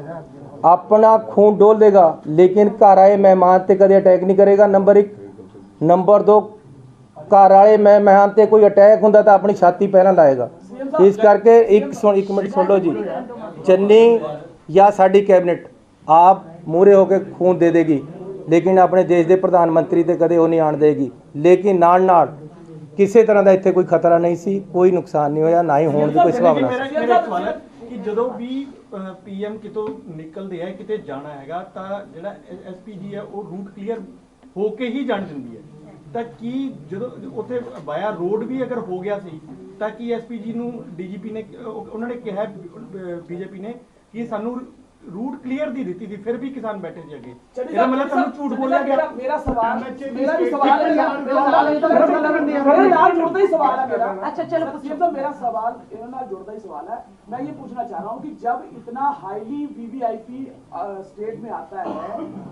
ਆਪਣਾ ਖੂਨ ਡੋਲ ਦੇਗਾ, ਲੇਕਿਨ ਘਰ ਆਏ ਮਹਿਮਾਨ ਤੇ ਕਦੇ ਅਟੈਕ ਨਹੀਂ ਕਰੇਗਾ। ਨੰਬਰ 1, ਨੰਬਰ 2, ਘਰ ਵਾਲੇ ਮਹਿਮਾਨ ਤੇ ਕੋਈ ਅਟੈਕ ਹੁੰਦਾ ਤਾਂ ਆਪਣੀ ਛਾਤੀ ਪਹਿਲਾਂ ਲਾਏਗਾ। ਇਸ ਕਰਕੇ ਇੱਕ ਮਿੰਟ ਸੁਣ ਲਓ ਜੀ, ਚੰਨੀ ਜਾਂ ਸਾਡੀ ਕੈਬਨਿਟ ਆਪ ਮੂਹਰੇ ਹੋ ਕੇ ਖੂਨ ਦੇ ਦੇਗੀ, ਲੇਕਿਨ ਆਪਣੇ ਦੇਸ਼ ਦੇ ਪ੍ਰਧਾਨ ਮੰਤਰੀ ਤੇ ਕਦੇ ਉਹ ਨਹੀਂ ਆਣ ਦੇਗੀ। ਲੇਕਿਨ ਨਾਲ ਕਿਸੇ ਤਰ੍ਹਾਂ ਦਾ ਇੱਥੇ ਕੋਈ ਖਤਰਾ ਨਹੀਂ ਸੀ, ਕੋਈ ਨੁਕਸਾਨ ਨਹੀਂ ਹੋਇਆ, ਨਾ ਹੀ ਹੋਣ ਦੀ ਕੋਈ ਸੰਭਾਵਨਾ ਸੀ। ਕਿ ਜਦੋਂ ਵੀ ਪੀਐਮ ਕਿਤੋਂ ਨਿਕਲਦੇ ਆ ਕਿਤੇ ਜਾਣਾ ਹੈਗਾ ਤਾਂ ਜਿਹੜਾ ਐਸਪੀਜੀ ਹੈ ਉਹ ਰੂਟ ਕਲੀਅਰ ਹੋ ਕੇ ਹੀ ਜਾਣ ਦਿੰਦੀ ਹੈ, ਤਾਂ ਕੀ ਜਦੋਂ ਉੱਥੇ ਬਾਇਆ ਰੋਡ ਵੀ ਅਗਰ ਹੋ ਗਿਆ ਸੀ ਤਾਂ ਕੀ ਐਸਪੀਜੀ ਨੂੰ ਡੀਜੀਪੀ ਨੇ ਉਹਨਾਂ ਨੇ ਕਿਹਾ ਬੀਜੇਪੀ ਨੇ ਕਿ ਸਾਨੂੰ रूट क्लियर दी दी थी, फिर भी किसान बैठे थे आगे? मेरा मतलब तुम झूठ बोला गया। मेरा सवाल मेरा भी सवाल है यार, मेरे नाल जुड़ता ही सवाल है मेरा। अच्छा चलो पूछिए। तो मेरा सवाल इन्होंने नाल जुड़ता ही सवाल है। मैं ये पूछना चाह रहा हूँ कि जब इतना हाईली वीवीआईपी स्टेट में आता है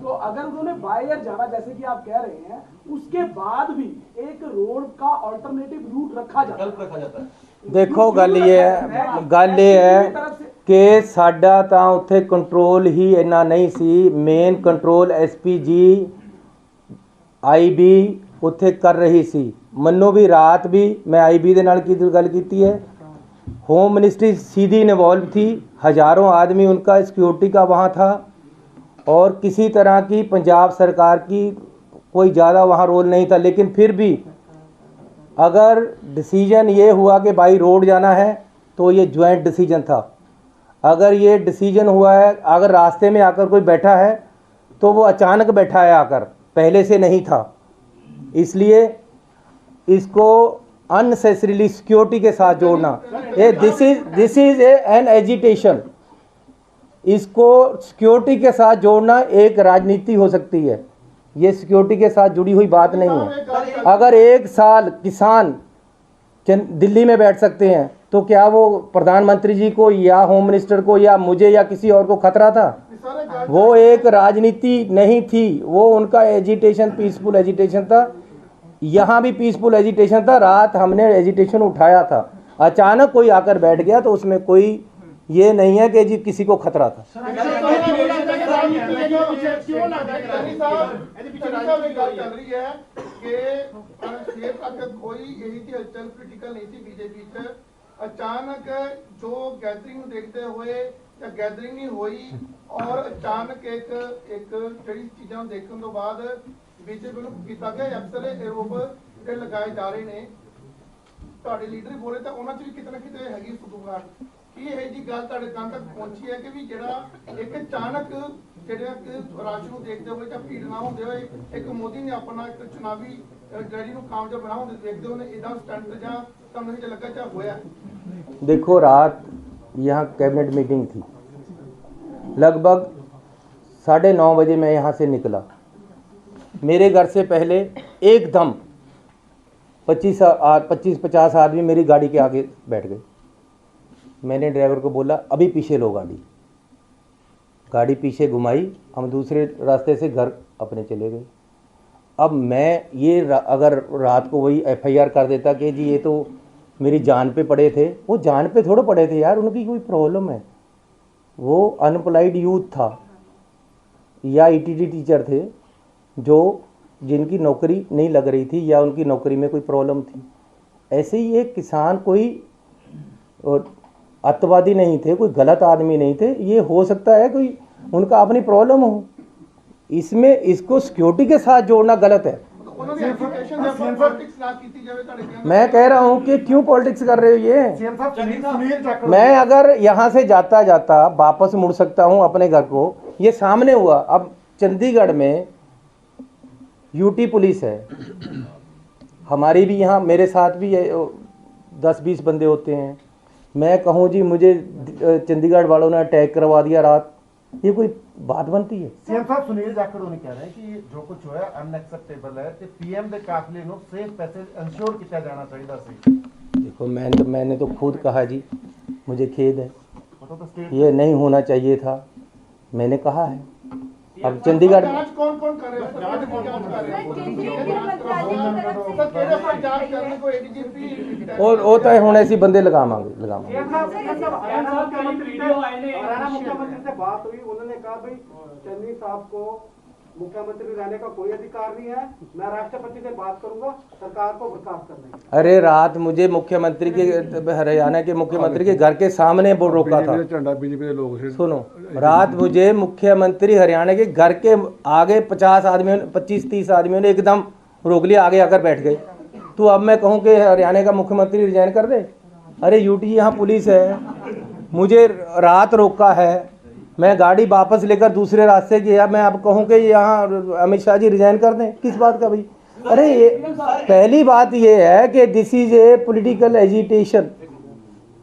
तो अगर उन्होंने बाय एयर जाना जैसे कि आप कह रहे हैं, उसके बाद भी एक रोड का अल्टरनेटिव रूट रखा जाता है। देखो गल ये है कि साडा तां उत्थे कंट्रोल ही इन्ना नहीं सी। मेन कंट्रोल एसपीजी, आईबी ਉੱਥੇ ਕਰ ਰਹੀ ਸੀ। ਮੰਨੋ ਵੀ ਰਾਤ भी मैं IB ਦੇ ਨਾਲ की ਗੱਲ ਕੀਤੀ है, होम मिनिस्ट्री सीधी इन्वॉल्व थी, हज़ारों आदमी उनका सिक्योरिटी का वहाँ था और किसी तरह की पंजाब सरकार की कोई ज़्यादा वहाँ रोल नहीं था। लेकिन फिर भी अगर डिसीजन ये हुआ कि भाई रोड जाना है तो ये ज्वाइंट डिसीजन था। अगर ये डिसीजन हुआ है, अगर रास्ते में आकर कोई बैठा है तो वो अचानक बैठा है आकर, पहले से नहीं था। इसलिए इसको अननेसेसरीली सिक्योरिटी के साथ जोड़ना, ये दिस इज एन एजिटेशन। इसको सिक्योरिटी के साथ जोड़ना एक राजनीति हो सकती है, ये सिक्योरिटी के साथ जुड़ी हुई बात नहीं है। अगर एक साल किसान दिल्ली में बैठ सकते हैं तो क्या वो प्रधानमंत्री जी को या होम मिनिस्टर को या मुझे या किसी और को खतरा था? वो एक राजनीति नहीं थी, वो उनका एजिटेशन पीसफुल एजिटेशन था। यहाँ भी पीसफुल एजिटेशन था, रात हमने एजिटेशन उठाया था, अचानक कोई आकर बैठ गया तो उसमें कोई ये नहीं है कि जी किसी को खतरा था। अचानक जो गैदरिंग देखते हुए या गैदरिंग नहीं हुई और अचानक एक ਜਿਹੜੀ ਚੀਜ਼ਾਂ ਦੇਖਣ ਤੋਂ ਬਾਅਦ ਬੀਜੇਪੀ ਨੂੰ ਕੀਤਾ ਗਿਆ ਅਕਸਰ ਆਰੋਪ ਜਿਹੜੇ ਲਗਾਏ ਜਾ ਰਹੇ ਨੇ, ਤੁਹਾਡੇ ਲੀਡਰ ਬੋਲੇ ਤਾਂ ਉਹਨਾਂ 'ਚ ਵੀ ਕਿਤੇ ਨਾ ਕਿਤੇ ਹੈਗੀ ਫੁਦੂਗਾਟ। ਕੀ ਇਹ ਜੀ ਗੱਲ ਤੁਹਾਡੇ ਕੰਨ ਤੱਕ ਪਹੁੰਚੀ ਹੈ ਕਿ ਵੀ ਜਿਹੜਾ ਇੱਕ ਅਚਾਨਕ ਜਿਹੜਾ ਰਾਜ ਨੂੰ ਦੇਖਦੇ ਹੋਏ ਜਾਂ ਭੀੜ ਨਾ ਹੁੰਦੇ ਹੋਏ ਇੱਕ ਮੋਦੀ ਨੇ ਆਪਣਾ ਇੱਕ ਚੁਣਾਵੀ ਰੈਲੀ ਨੂੰ ਕਾਮਯਾਬ ਬਣਾਉਣ ਦੇ ਦੇਖਦੇ ਹੋਏ ਇਹਦਾ ਸਟੰਟ ਜਾਂ ਤੁਹਾਨੂੰ ਇਹ ਲੱਗਾ ਜਾਂ ਹੋਇਆ? देखो, रात यहाँ कैबिनेट मीटिंग थी, लगभग 9:30 बजे मैं यहाँ से निकला। मेरे घर से पहले एकदम 25-50 आदमी मेरी गाड़ी के आगे बैठ गए। मैंने ड्राइवर को बोला अभी पीछे लो गाड़ी पीछे घुमाई, हम दूसरे रास्ते से घर अपने चले गए। अब मैं ये अगर रात को वही FIR कर देता कि जी ये तो मेरी जान पे पड़े थे, वो जान पे थोड़े पड़े थे यार, उनकी कोई प्रॉब्लम है, वो अनएम्प्लॉयड यूथ था या ETT टीचर थे जो जिनकी नौकरी नहीं लग रही थी या उनकी नौकरी में कोई प्रॉब्लम थी। ऐसे ही एक किसान कोई अत्यावादी नहीं थे, कोई गलत आदमी नहीं थे, ये हो सकता है कोई उनका अपनी प्रॉब्लम हो, इसमें इसको सिक्योरिटी के साथ जोड़ना गलत है। मैं कह रहा हूँ कि क्यों पॉलिटिक्स कर रहे हो ये? मैं अगर यहाँ से जाता जाता वापस मुड़ सकता हूँ अपने घर को, ये सामने हुआ। अब चंडीगढ़ में UT पुलिस है, हमारी भी यहाँ मेरे साथ भी 10-20 बंदे होते हैं। मैं कहूँ जी मुझे चंडीगढ़ वालों ने अटैक करवा दिया रात, ये कोई बात बनती है? सीएम साहब सुनील जाखड़ ने कह रहे हैं कि जो कुछ होया अनएक्सेप्टेबल है ते PM ਦੇ ਕਾਫਲੇ ਨੂੰ सेफ पैसेज इंश्योर किया जाना चाहिए ਸੀ। देखो मैंने तो खुद कहा जी, मुझे खेद है, ये नहीं होना चाहिए था, मैंने कहा है। अब चंडीगढ़ कौन कर रहे हैं? और होता है, होने ऐसी बंदे लगावांगे। मुख्यमंत्री से बात हुई, उन्होंने कहा भाई चन्नी साहब को मुख्यमंत्री रहने का कोई अधिकार नहीं है, मैं राष्ट्रपति से बात करूंगा सरकार को बर्खास्त करने की। अरे रात मुझे मुख्यमंत्री के हरियाणा के मुख्यमंत्री के घर के सामने वो रोका था। सुनो, रात मुझे मुख्यमंत्री हरियाणा के घर के आगे 25-30 आदमियों ने एकदम रोक लिया, आगे आकर बैठ गए। तो अब मैं कहूँ कि हरियाणा का मुख्यमंत्री रिजाइन कर दे? अरे UT यहाँ पुलिस है, मुझे रात रोका है, मैं गाड़ी वापस लेकर दूसरे रास्ते गया, मैं अब कहूँ कि यहाँ अमित शाह जी रिजाइन कर दें? किस बात का भाई? अरे ये पहली बात ये है कि this is a political agitation,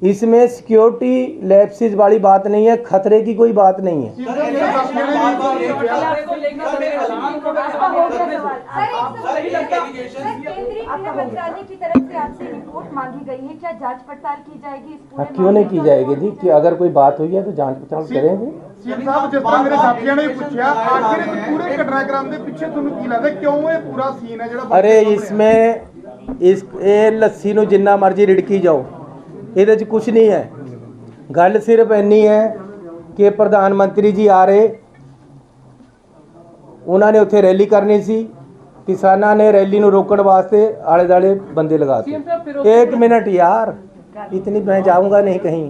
इसमें सिक्योरिटी लैप्सेस वाली बात नहीं है, खतरे की कोई बात नहीं है। मंत्रालय की तरफ से आपसे रिपोर्ट मांगी गई है, क्या जांच पड़ताल की जाएगी इस पूरे? क्यों नहीं की जाएगी जी, कि अगर कोई बात हुई है तो जांच पड़ताल करेंगे। सीएम साहब, जिस तरह मेरे साथियों ने पूछा आखिर पूरे घटनाक्रम के पीछे ਤੁਹਾਨੂੰ ਕੀ ਲੱਗਦਾ क्यों ये पूरा सीन है ਜਿਹੜਾ? अरे इसमें ये लस्सी ਨੂੰ जिन्ना मर्जी रिड़की जाओ, ਇਹਦੇ 'ਚ ਕੁਝ नहीं है। गल सिर्फ इन्नी है कि प्रधानमंत्री जी आ रहे, उन्होंने उत्थे रैली करनी सी, ਕਿਸਾਨਾਂ ਨੇ ਰੈਲੀ ਨੂੰ ਰੋਕਣ ਵਾਸਤੇ ਆਲੇ ਦਾਲੇ ਬੰਦੇ लगाते। एक मिनट यार, इतनी मैं जाऊंगा नहीं कहीं।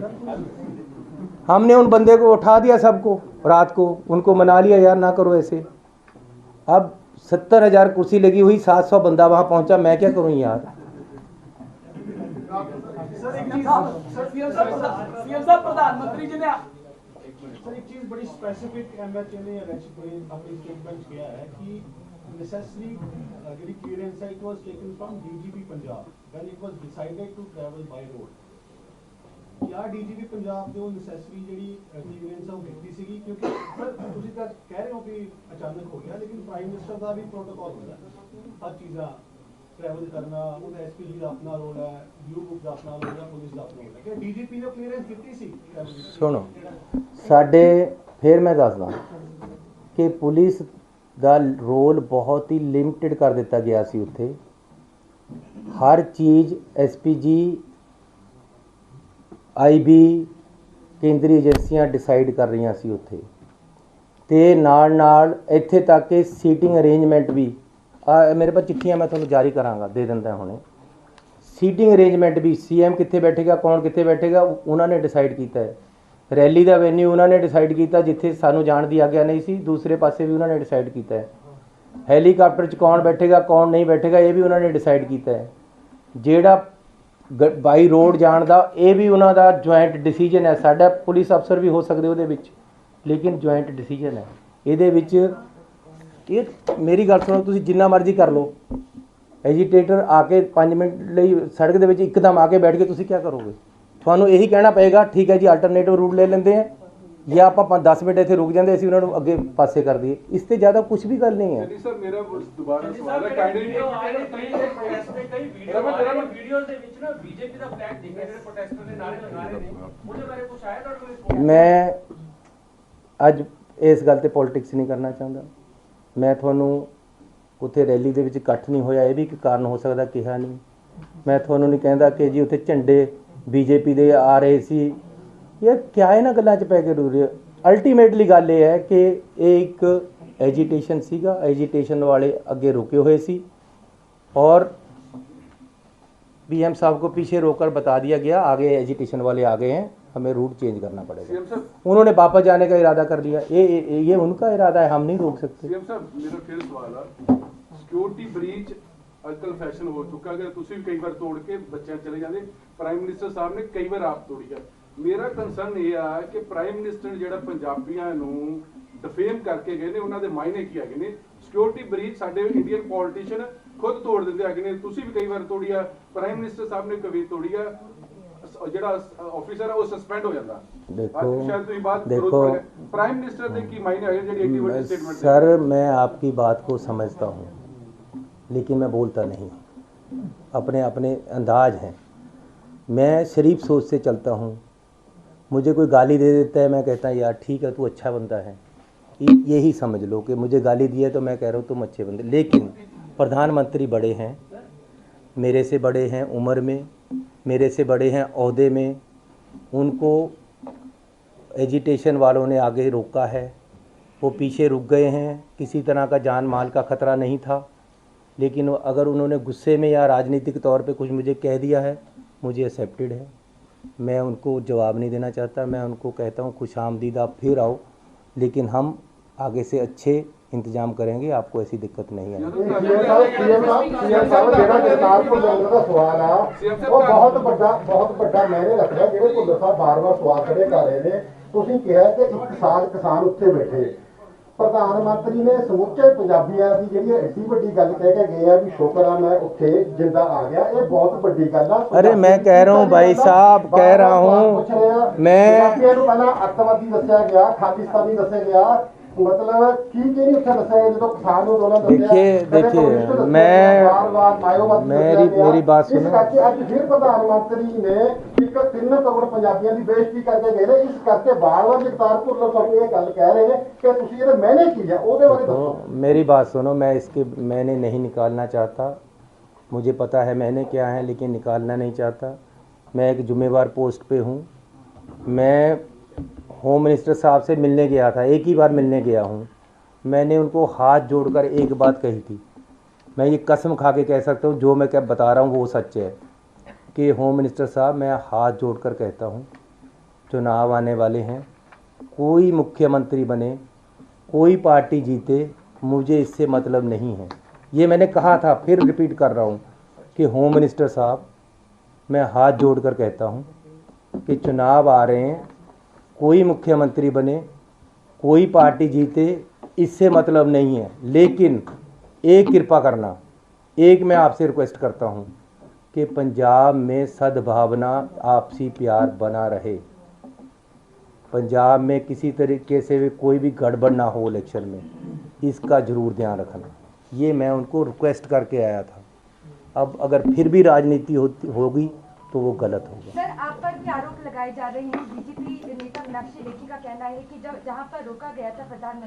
हमने उन बंदे को उठा दिया सबको रात को, उनको मना लिया यार ना करो ऐसे। अब 70,000 कुर्सी लगी हुई, 700 बंदा वहाँ पहुँचा, मैं क्या करूँ यार। सीएम साहब प्रधानमंत्री जी ने सर एक चीज बड़ी स्पेसिफिक एमएचए ने अपनी स्टेटमेंट किया है कि नेसेसरी ਜਿਹੜੀ क्लियरेंस है it was taken from DGP Punjab when it was decided to travel by road. क्या डीजीपी पंजाब ਦੇ ਉਹ ਨੈਸੈਸਰੀ ਜਿਹੜੀ ਕਲੀਅਰੈਂਸ ਉਹ ਕੀਤੀ ਸੀਗੀ ਕਿਉਂਕਿ ਸਰ ਤੁਸੀਂ ਤਾਂ ਕਹਿ ਰਹੇ ਹੋ ਕਿ ਅਚਾਨਕ ਹੋ ਗਿਆ ਲੇਕਿਨ ਪ੍ਰਾਈਮ ਮਿਨਿਸਟਰ ਦਾ ਵੀ ਪ੍ਰੋਟੋਕਾਲ ਹੁੰਦਾ ਹਰ ਚੀਜ਼ਾਂ ट्रैवल करना ਉਹਦਾ ਐਸਪੀਜੀ ਦਾ ਆਪਣਾ ਰੋਲ ਹੈ, ਬਲੂ ਬੁੱਕ ਦਾ ਆਪਣਾ ਰੋਲ ਹੈ, ਪੁਲਿਸ ਦਾ ਆਪਣਾ ਰੋਲ ਹੈ। ਕਿ ਡੀਜੀਪੀ ਨੇ ਕਲੀਅਰੈਂਸ ਕੀਤੀ ਸੀ? ਸੁਣੋ ਸਾਡੇ ਫਿਰ ਮੈਂ ਦੱਸਦਾ ਕਿ ਪੁਲਿਸ ਦਾ ਰੋਲ ਬਹੁਤ ਹੀ ਲਿਮਟਿਡ ਕਰ ਦਿੱਤਾ ਗਿਆ ਸੀ ਉੱਥੇ। ਹਰ ਚੀਜ਼ ਐਸਪੀਜੀ ਆਈਬੀ ਕੇਂਦਰੀ ਏਜੰਸੀਆਂ ਡਿਸਾਈਡ ਕਰ ਰਹੀਆਂ ਸੀ ਉੱਥੇ, ਤੇ ਨਾਲ ਨਾਲ ਇੱਥੇ ਤੱਕ ਕਿ ਸੀਟਿੰਗ ਅਰੇਂਜਮੈਂਟ ਵੀ मेरे पास चिट्ठियाँ मैं थोड़ा जारी कराँगा, दे दिंदा हुणे। सीटिंग अरेंजमेंट भी सीएम कित्थे बैठेगा, कौन कित्थे बैठेगा, उन्होंने डिसाइड किया है। रैली का वेन्यू उन्होंने डिसाइड किया जिथे सानू जाण दी आग्या नहीं सी, दूसरे पासे भी उन्होंने डिसाइड किया है। हैलीकाप्टर च कौन बैठेगा कौन नहीं बैठेगा ये भी उन्होंने डिसाइड किया है। जेड़ा बाई रोड जाण दा ये भी उन्हों का जॉइंट डिसीजन है। साडा पुलिस अफसर भी हो सकते उहदे विच, लेकिन जॉइंट डिसीजन है इहदे विच। ये मेरी गल सुनो, तुसीं जिन्ना मर्जी कर लो, एजीटेटर आके 5 मिनट ਲਈ सड़क ਦੇ ਵਿੱਚ ਇੱਕਦਮ आके बैठ के तुसीं क्या करोगे? ਤੁਹਾਨੂੰ ਇਹੀ ਕਹਿਣਾ ਪਏਗਾ ਠੀਕ ਹੈ ਜੀ ਅਲਟਰਨੇਟਿਵ ਰੂਟ ਲੈ ਲੈਂਦੇ हैं, ਜਾਂ ਆਪਾਂ 10 ਮਿੰਟ ਇੱਥੇ ਰੁਕ ਜਾਂਦੇ ਅਸੀਂ ਉਹਨਾਂ ਨੂੰ ਅੱਗੇ ਪਾਸੇ ਕਰ ਦਈਏ। ਇਸ ਤੇ ਜ਼ਿਆਦਾ ਕੁਝ ਵੀ ਗੱਲ ਨਹੀਂ ਹੈ। ਜੀ ਸਰ ਮੇਰਾ ਦੁਬਾਰਾ ਸਵਾਲ ਹੈ ਕਾਈਂਡਲੀ ਵੀਡੀਓਜ਼ ਦੇ ਵਿੱਚ ਨਾ ਬੀਜੇਪੀ ਦਾ ਫਲੈਗ ਦਿਖ ਰਿਹਾ ਜਿਹੜੇ ਪ੍ਰੋਟੈਸਟਰ ਦੇ ਨਾਰੇ ਲਗਾ ਰਹੇ ਨੇ, ਉਹਦੇ ਬਾਰੇ ਕੁਝ ਆਇਆ ਤੁਹਾਡੇ ਕੋਲ? ਮੈਂ ਅੱਜ ਇਸ ਗੱਲ ਤੇ ਪੋਲਿਟਿਕਸ ਨਹੀਂ ਕਰਨਾ ਚਾਹੁੰਦਾ। ਮੈਂ ਤੁਹਾਨੂੰ ਉੱਥੇ ਰੈਲੀ ਦੇ ਵਿੱਚ ਇਕੱਠ ਨਹੀਂ ਹੋਇਆ ਇਹ ਵੀ ਇੱਕ ਕਾਰਨ ਹੋ ਸਕਦਾ ਕਿਹਾ ਨਹੀਂ। ਮੈਂ ਤੁਹਾਨੂੰ ਨਹੀਂ ਕਹਿੰਦਾ ਕਿ ਜੀ ਉੱਥੇ ਝੰਡੇ ਬੀਜੇਪੀ ਦੇ ਆ ਰਹੇ ਸੀ। ਇਹ ਕਿਆ ਇਹਨਾਂ ਗੱਲਾਂ 'ਚ ਪੈ ਕੇ ਰੁ ਰਹੇ। ਅਲਟੀਮੇਟਲੀ ਗੱਲ ਇਹ ਹੈ ਕਿ ਇਹ ਇੱਕ एजिटेशन ਸੀਗਾ, एजिटेशन वाले ਅੱਗੇ रुके हुए सी और पीएम साहब को पीछे रोककर बता दिया गया आगे एजिटेशन वाले आ गए हैं, हमें रूट चेंज करना पड़ेगा। उन्होंने वापस जाने का इरादा कर लिया, ये उनका इरादा है, हम नहीं रोक सकते। सीएम साहब मेरा फिर सवाल है, सिक्योरिटी ब्रीच अजकल फैशन हो चुका है, तुम कई बार तोड़ के बच्चे चले जाते, प्राइम मिनिस्टर साहब ने कई बार आप तोड़ी है। मेरा कंसर्न ये है कि प्राइम मिनिस्टर जो पंजाबियों ਨੂੰ डिफेम करके गए ने उन्होंने मायने की है ने सिक्योरिटी ब्रीच साडे इंडियन पॉलिटिशियन खुद तोड़ देंदे है ने, तुसी भी कई बार तोड़ी है, प्राइम मिनिस्टर साहब ने कभी तोड़ी है, ਜਿਹੜਾ ਆਫੀਸਰ ਹੈ ਉਹ ਸਸਪੈਂਡ ਹੋ ਜਾਂਦਾ। देखो शायद तो ये बात देखो प्राइम मिनिस्टर ने की मायने है ਜਿਹੜੀ ਐਡੀ ਵੱਡੀ स्टेटमेंट। सर मैं आपकी बात को समझता हूँ लेकिन मैं बोलता नहीं, अपने अपने अंदाज हैं। मैं शरीफ सोच से चलता हूँ, मुझे कोई गाली दे देता है मैं कहता है यार ठीक है तू अच्छा बंदा है, यही समझ लो कि मुझे गाली दी है तो मैं कह रहा हूँ तुम अच्छे बंदे। लेकिन प्रधानमंत्री बड़े हैं, मेरे से बड़े हैं उम्र में, मेरे से बड़े हैं ओहदे में, उनको एजिटेशन वालों ने आगे रोका है, वो पीछे रुक गए हैं, किसी तरह का जान माल का ख़तरा नहीं था। लेकिन अगर उन्होंने गुस्से में या राजनीतिक तौर पे कुछ मुझे कह दिया है, मुझे एक्सेप्टेड है, मैं उनको जवाब नहीं देना चाहता। मैं उनको कहता हूँ खुश आमदीद आप फिर आओ, लेकिन हम आगे से अच्छे इंतजाम करेंगे, आपको ऐसी दिक्कत नहीं है। सवाल आ वो बहुत बड़ा मैंने रखना ਜਿਹੜੇ ਭੁੱਲਰ ਸਾਹਿਬ ਬਾਰ-ਬਾਰ ਸਵਾਲ ਖੜੇ ਕਰ ਰਹੇ ਨੇ। ਤੁਸੀਂ ਕਿਹਾ ਕਿ 1 ਸਾਲ ਕਿਸਾਨ ਉੱਥੇ ਬੈਠੇ, ਪ੍ਰਧਾਨ ਮੰਤਰੀ ਨੇ ਸਮੁੱਚੇ ਪੰਜਾਬੀਆਂ ਦੀ ਜਿਹੜੀ ਐਡੀ ਵੱਡੀ ਗੱਲ ਕਹਿ ਕੇ ਗਏ ਆ ਵੀ ਸ਼ੁਕਰ ਆ ਮੈਂ ਉੱਥੇ ਜਿੰਦਾ ਆ ਗਿਆ, ਇਹ ਬਹੁਤ ਵੱਡੀ ਗੱਲ ਆ। अरे मैं कह रहा हूँ भाई साहब, कह रहा हूँ मैं ਪੰਜਾਬੀਆਂ ਨੂੰ ਪਹਿਲਾਂ ਅੱਤਵਾਦੀ ਦੱਸਿਆ ਗਿਆ, ਖਾਲਿਸਤਾਨੀ ਦੱਸਿਆ ਗਿਆ, मतलब की नहीं उत्थे दस्या गया जो किसान ਨੂੰ ਦੋਨਾਂ ਦੱਸਿਆ। देखिए मैं मेरी बात सुनो। ਇਸ ਕਰਕੇ ਅੱਜ ਫਿਰ ਪ੍ਰਧਾਨ ਮੰਤਰੀ ਨੇ ਇੱਕ 3 ਕਰੋੜ ਪੰਜਾਬੀਆਂ ਦੀ ਬੇਇੱਜ਼ਤੀ ਕਰਕੇ ਗਏ ਨੇ। ਇਸ ਕਰਕੇ ਬਾਰ-ਬਾਰ ਜਗਤਾਰ ਭੁੱਲਰ ਸਾਹਿਬ ਇਹ ਗੱਲ ਕਹਿ ਰਹੇ ਨੇ ਕਿ ਤੁਸੀਂ ਇਹਦੇ ਮੈਨੇ ਕੀ ਹੈ ਉਹਦੇ ਬਾਰੇ ਦੱਸੋ। मेरी बात सुनो, मैं इसके मैंने नहीं निकालना चाहता, मुझे पता है मैंने क्या है, लेकिन निकालना नहीं चाहता। मैं एक जिम्मेवार पोस्ट पे हूँ। मैं होम मिनिस्टर साहब से मिलने गया था, एक ही बार मिलने गया हूँ। मैंने उनको हाथ जोड़कर एक बात कही थी मैं ये कसम खा के कह सकता हूँ, जो मैं क्या बता रहा हूँ वो सच है कि होम मिनिस्टर साहब, मैं हाथ जोड़कर कहता हूँ, चुनाव आने वाले हैं, कोई मुख्यमंत्री बने, कोई पार्टी जीते, मुझे इससे मतलब नहीं है। ये मैंने कहा था, फिर रिपीट कर रहा हूँ कि होम मिनिस्टर साहब, मैं हाथ जोड़कर कहता हूँ कि चुनाव आ रहे हैं, कोई मुख्यमंत्री बने, कोई पार्टी जीते, इससे मतलब नहीं है। लेकिन एक कृपा करना, एक मैं आपसे रिक्वेस्ट करता हूँ कि पंजाब में सद्भावना, आपसी प्यार बना रहे। पंजाब में किसी तरीके से भी कोई भी गड़बड़ ना हो इलेक्शन में, इसका ज़रूर ध्यान रखना। ये मैं उनको रिक्वेस्ट करके आया था। अब अगर फिर भी राजनीति होगी तो वो गलत होगा। सर, आप पर भी आरोप लगाए जा रहे हैं। बीजेपी नेता मीनाक्षी लेखी का कहना है कि जब जहां पर रोका गया था प्रधानमंत्री